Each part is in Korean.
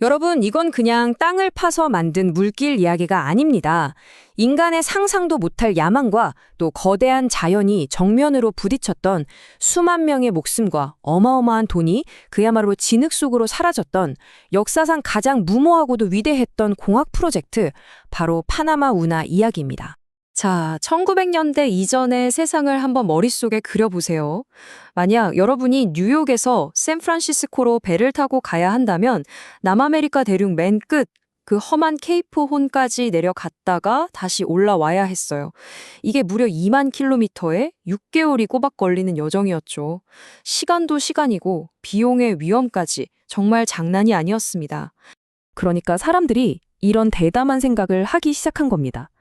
여러분, 이건 그냥 땅을 파서 만든 물길 이야기가 아닙니다. 인간의 상상도 못할 야망과 또 거대한 자연이 정면으로 부딪혔던 수만 명의 목숨과 어마어마한 돈이 그야말로 진흙 속으로 사라졌던 역사상 가장 무모하고도 위대했던 공학 프로젝트, 바로 파나마 운하 이야기입니다. 자, 1900년대 이전의 세상을 한번 머릿속에 그려보세요. 만약 여러분이 뉴욕에서 샌프란시스코로 배를 타고 가야 한다면 남아메리카 대륙 맨 끝, 그 험한 케이프 혼까지 내려갔다가 다시 올라와야 했어요. 이게 무려 2만 킬로미터에 6개월이 꼬박 걸리는 여정이었죠. 시간도 시간이고 비용의 위험까지 정말 장난이 아니었습니다. 그러니까 사람들이 이런 대담한 생각을 하기 시작한 겁니다.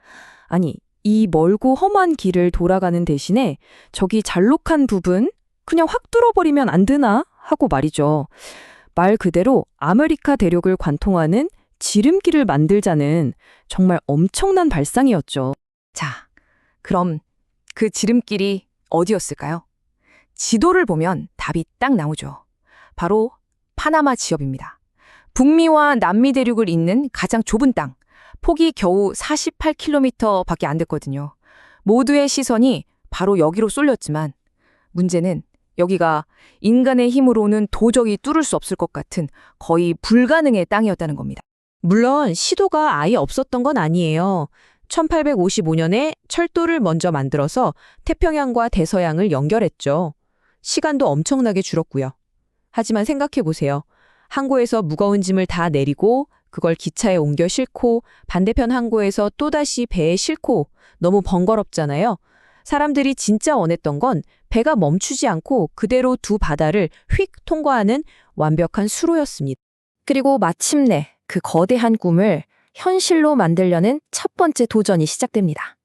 아니, 이 멀고 험한 길을 돌아가는 대신에 저기 잘록한 부분 그냥 확 뚫어버리면 안 되나 하고 말이죠. 말 그대로 아메리카 대륙을 관통하는 지름길을 만들자는 정말 엄청난 발상이었죠. 자, 그럼 그 지름길이 어디였을까요? 지도를 보면 답이 딱 나오죠. 바로 파나마 지역입니다. 북미와 남미 대륙을 잇는 가장 좁은 땅, 폭이 겨우 48km밖에 안 됐거든요. 모두의 시선이 바로 여기로 쏠렸지만 문제는 여기가 인간의 힘으로는 도저히 뚫을 수 없을 것 같은 거의 불가능의 땅이었다는 겁니다. 물론 시도가 아예 없었던 건 아니에요. 1855년에 철도를 먼저 만들어서 태평양과 대서양을 연결했죠. 시간도 엄청나게 줄었고요. 하지만 생각해보세요. 항구에서 무거운 짐을 다 내리고 그걸 기차에 옮겨 싣고 반대편 항구에서 또다시 배에 싣고 너무 번거롭잖아요. 사람들이 진짜 원했던 건 배가 멈추지 않고 그대로 두 바다를 휙 통과하는 완벽한 수로였습니다. 그리고 마침내 그 거대한 꿈을 현실로 만들려는 첫 번째 도전이 시작됩니다.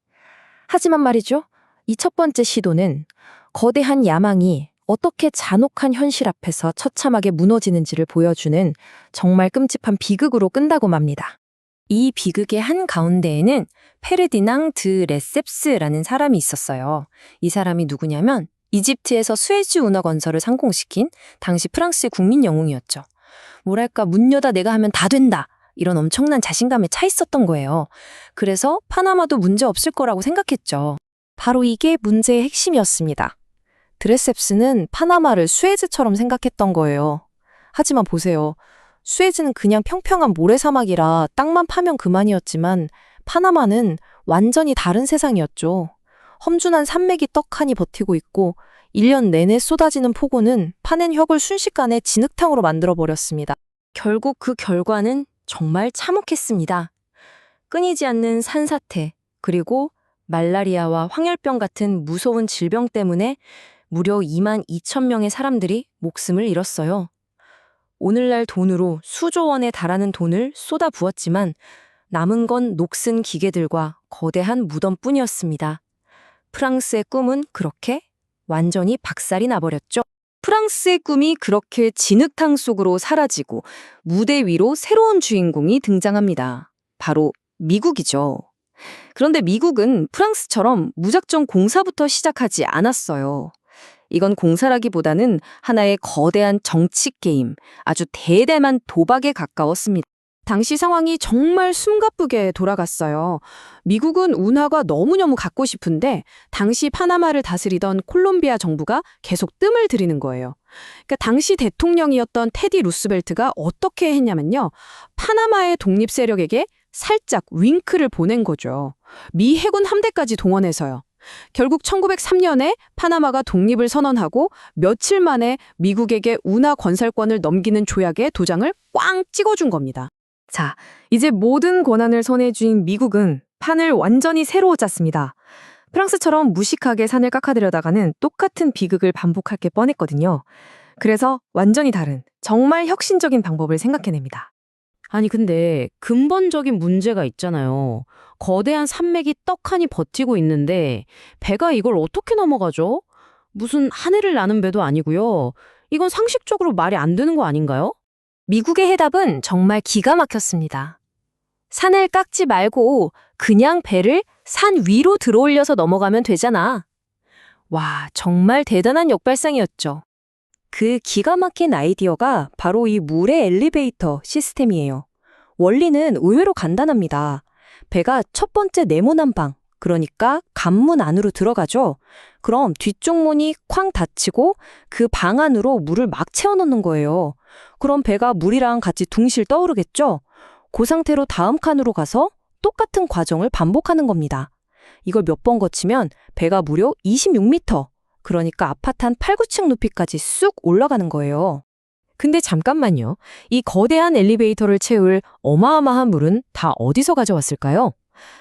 하지만 말이죠. 이 첫 번째 시도는 거대한 야망이 어떻게 잔혹한 현실 앞에서 처참하게 무너지는지를 보여주는 정말 끔찍한 비극으로 끝나고 맙니다. 이 비극의 한가운데에는 페르디낭 드 레셉스라는 사람이 있었어요. 이 사람이 누구냐면 이집트에서 수에즈 운하 건설을 성공시킨 당시 프랑스의 국민 영웅이었죠. 뭐랄까, 문 여다 내가 하면 다 된다, 이런 엄청난 자신감에 차 있었던 거예요. 그래서 파나마도 문제 없을 거라고 생각했죠. 바로 이게 문제의 핵심이었습니다. 드레셉스는 파나마를 수에즈처럼 생각했던 거예요. 하지만 보세요. 수에즈는 그냥 평평한 모래사막이라 땅만 파면 그만이었지만 파나마는 완전히 다른 세상이었죠. 험준한 산맥이 떡하니 버티고 있고 1년 내내 쏟아지는 폭우는 파낸 혁을 순식간에 진흙탕으로 만들어버렸습니다. 결국 그 결과는 정말 참혹했습니다. 끊이지 않는 산사태, 그리고 말라리아와 황열병 같은 무서운 질병 때문에 무려 2만 2천 명의 사람들이 목숨을 잃었어요. 오늘날 돈으로 수조 원에 달하는 돈을 쏟아 부었지만 남은 건 녹슨 기계들과 거대한 무덤뿐이었습니다. 프랑스의 꿈은 그렇게 완전히 박살이 나버렸죠. 프랑스의 꿈이 그렇게 진흙탕 속으로 사라지고 무대 위로 새로운 주인공이 등장합니다. 바로 미국이죠. 그런데 미국은 프랑스처럼 무작정 공사부터 시작하지 않았어요. 이건 공사라기보다는 하나의 거대한 정치 게임, 아주 대담한 도박에 가까웠습니다. 당시 상황이 정말 숨가쁘게 돌아갔어요. 미국은 운하가 너무너무 갖고 싶은데 당시 파나마를 다스리던 콜롬비아 정부가 계속 뜸을 들이는 거예요. 그러니까 당시 대통령이었던 테디 루스벨트가 어떻게 했냐면요. 파나마의 독립 세력에게 살짝 윙크를 보낸 거죠. 미 해군 함대까지 동원해서요. 결국 1903년에 파나마가 독립을 선언하고 며칠 만에 미국에게 운하 건설권을 넘기는 조약에 도장을 꽝 찍어준 겁니다. 자, 이제 모든 권한을 손에 쥔 미국은 판을 완전히 새로 짰습니다. 프랑스처럼 무식하게 산을 깎아들여다가는 똑같은 비극을 반복할 게 뻔했거든요. 그래서 완전히 다른, 정말 혁신적인 방법을 생각해냅니다. 아니, 근데 근본적인 문제가 있잖아요. 거대한 산맥이 떡하니 버티고 있는데 배가 이걸 어떻게 넘어가죠? 무슨 하늘을 나는 배도 아니고요. 이건 상식적으로 말이 안 되는 거 아닌가요? 미국의 해답은 정말 기가 막혔습니다. 산을 깎지 말고 그냥 배를 산 위로 들어올려서 넘어가면 되잖아. 와, 정말 대단한 역발상이었죠. 그 기가 막힌 아이디어가 바로 이 물의 엘리베이터 시스템이에요. 원리는 의외로 간단합니다. 배가 첫 번째 네모난 방, 그러니까 관문 안으로 들어가죠. 그럼 뒤쪽 문이 쾅 닫히고 그 방 안으로 물을 막 채워넣는 거예요. 그럼 배가 물이랑 같이 둥실 떠오르겠죠? 그 상태로 다음 칸으로 가서 똑같은 과정을 반복하는 겁니다. 이걸 몇 번 거치면 배가 무려 26m, 그러니까 아파트 한 8, 9층 높이까지 쑥 올라가는 거예요. 근데 잠깐만요. 이 거대한 엘리베이터를 채울 어마어마한 물은 다 어디서 가져왔을까요?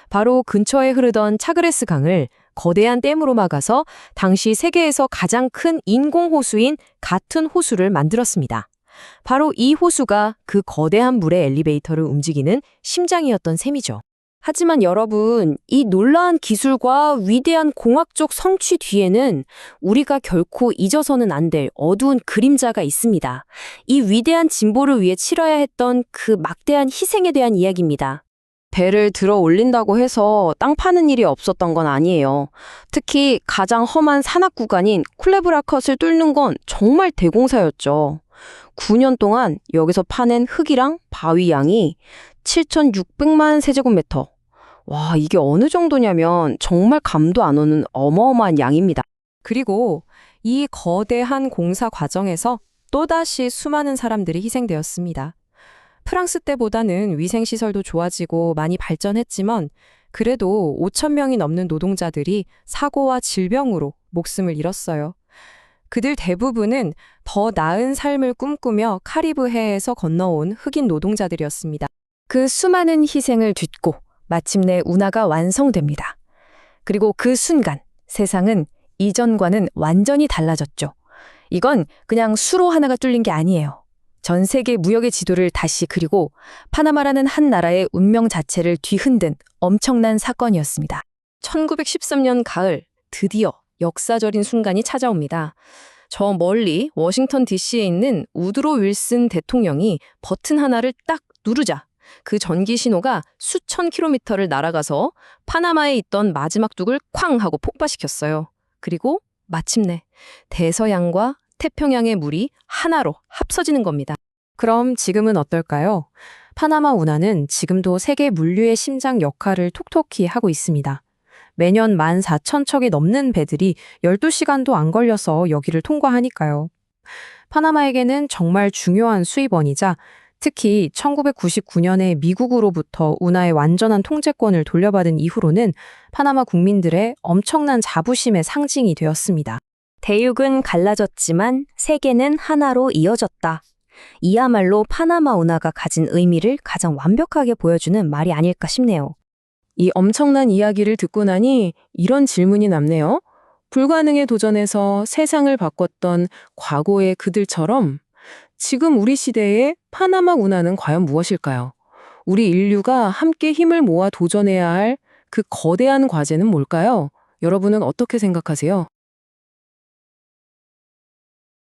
바로 근처에 흐르던 차그레스 강을 거대한 댐으로 막아서 당시 세계에서 가장 큰 인공호수인 같은 호수를 만들었습니다. 바로 이 호수가 그 거대한 물의 엘리베이터를 움직이는 심장이었던 셈이죠. 하지만 여러분, 이 놀라운 기술과 위대한 공학적 성취 뒤에는 우리가 결코 잊어서는 안 될 어두운 그림자가 있습니다. 이 위대한 진보를 위해 치러야 했던 그 막대한 희생에 대한 이야기입니다. 배를 들어 올린다고 해서 땅 파는 일이 없었던 건 아니에요. 특히 가장 험한 산악 구간인 쿨레브라컷을 뚫는 건 정말 대공사였죠. 9년 동안 여기서 파낸 흙이랑 바위 양이 7,600만 세제곱미터. 와, 이게 어느 정도냐면 정말 감도 안 오는 어마어마한 양입니다. 그리고 이 거대한 공사 과정에서 또다시 수많은 사람들이 희생되었습니다. 프랑스 때보다는 위생시설도 좋아지고 많이 발전했지만 그래도 5천 명이 넘는 노동자들이 사고와 질병으로 목숨을 잃었어요. 그들 대부분은 더 나은 삶을 꿈꾸며 카리브해에서 건너온 흑인 노동자들이었습니다. 그 수많은 희생을 딛고 마침내 운하가 완성됩니다. 그리고 그 순간 세상은 이전과는 완전히 달라졌죠. 이건 그냥 수로 하나가 뚫린 게 아니에요. 전 세계 무역의 지도를 다시 그리고 파나마라는 한 나라의 운명 자체를 뒤흔든 엄청난 사건이었습니다. 1913년 가을, 드디어 역사적인 순간이 찾아옵니다. 저 멀리 워싱턴 DC에 있는 우드로 윌슨 대통령이 버튼 하나를 딱 누르자 그 전기 신호가 수천 킬로미터를 날아가서 파나마에 있던 마지막 둑을 쾅 하고 폭파시켰어요. 그리고 마침내 대서양과 태평양의 물이 하나로 합쳐지는 겁니다. 그럼 지금은 어떨까요? 파나마 운하는 지금도 세계 물류의 심장 역할을 톡톡히 하고 있습니다. 매년 14,000척이 넘는 배들이 12시간도 안 걸려서 여기를 통과하니까요. 파나마에게는 정말 중요한 수입원이자 특히 1999년에 미국으로부터 운하의 완전한 통제권을 돌려받은 이후로는 파나마 국민들의 엄청난 자부심의 상징이 되었습니다. 대륙은 갈라졌지만 세계는 하나로 이어졌다. 이야말로 파나마 운하가 가진 의미를 가장 완벽하게 보여주는 말이 아닐까 싶네요. 이 엄청난 이야기를 듣고 나니 이런 질문이 남네요. 불가능에 도전해서 세상을 바꿨던 과거의 그들처럼 지금 우리 시대의 파나마 운하는 과연 무엇일까요? 우리 인류가 함께 힘을 모아 도전해야 할 그 거대한 과제는 뭘까요? 여러분은 어떻게 생각하세요?